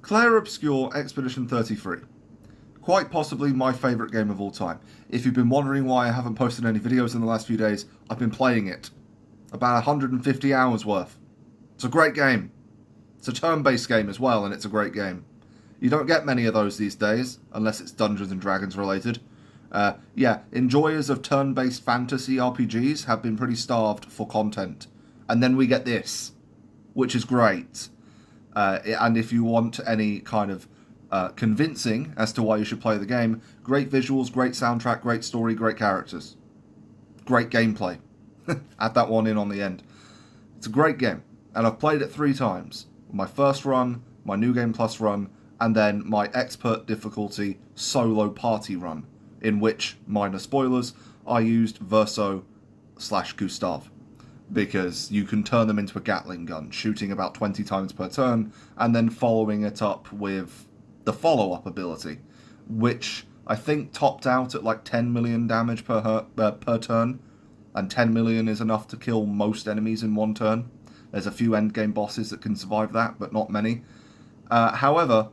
Clair Obscur Expedition 33. Quite possibly my favourite game of all time. If you've been wondering why I haven't posted any videos in the last few days, I've been playing it. About 150 hours worth. It's a great game. It's a turn-based game as well, and it's a great game. You don't get many of those these days, unless it's Dungeons & Dragons related. Yeah, enjoyers of turn-based fantasy RPGs have been pretty starved for content. And then we get this, which is great. And if you want any kind of convincing as to why you should play the game, great visuals, great soundtrack, great story, great characters. Great gameplay. Add that one in on the end. It's a great game, and I've played it 3 times. My first run, my New Game Plus run, and then my expert difficulty solo party run, in which, minor spoilers, I used Verso/Gustav. Because you can turn them into a Gatling gun, shooting about 20 times per turn, and then following it up with the follow-up ability, which I think topped out at like 10 million damage per turn, and 10 million is enough to kill most enemies in one turn. There's a few endgame bosses that can survive that, but not many. However,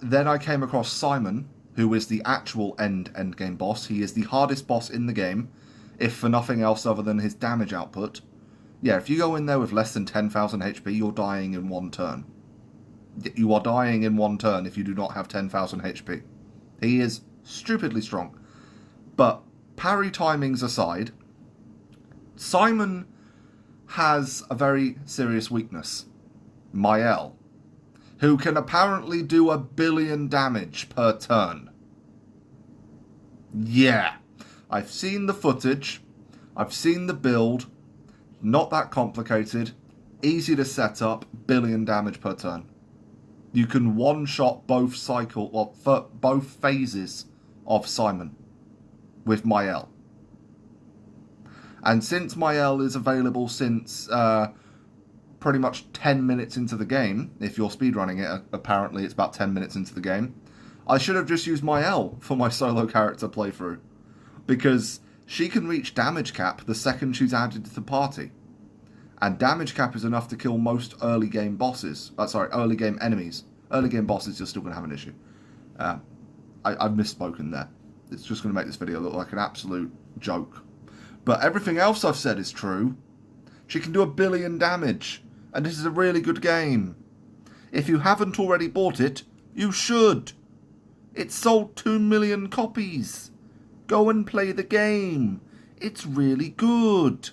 then I came across Simon, who is the actual endgame boss. He is the hardest boss in the game, if for nothing else other than his damage output. Yeah, if you go in there with less than 10,000 HP, you're dying in one turn. You are dying in one turn if you do not have 10,000 HP. He is stupidly strong. But parry timings aside, Simon has a very serious weakness. Mael, who can apparently do 1 billion damage per turn. Yeah, I've seen the footage, I've seen the build, not that complicated, easy to set up, 1 billion damage per turn. You can one-shot both phases of Simon with Mael. And since Mael is available since pretty much 10 minutes into the game, if you're speedrunning it, apparently it's about 10 minutes into the game, I should have just used Mael for my solo character playthrough. Because she can reach damage cap the second she's added to the party. And damage cap is enough to kill most early game bosses. Early game enemies. Early game bosses, you're still going to have an issue. I've misspoken there. It's just going to make this video look like an absolute joke. But everything else I've said is true. She can do 1 billion damage. And this is a really good game. If you haven't already bought it, you should. It sold 2 million copies. Go and play the game. It's really good.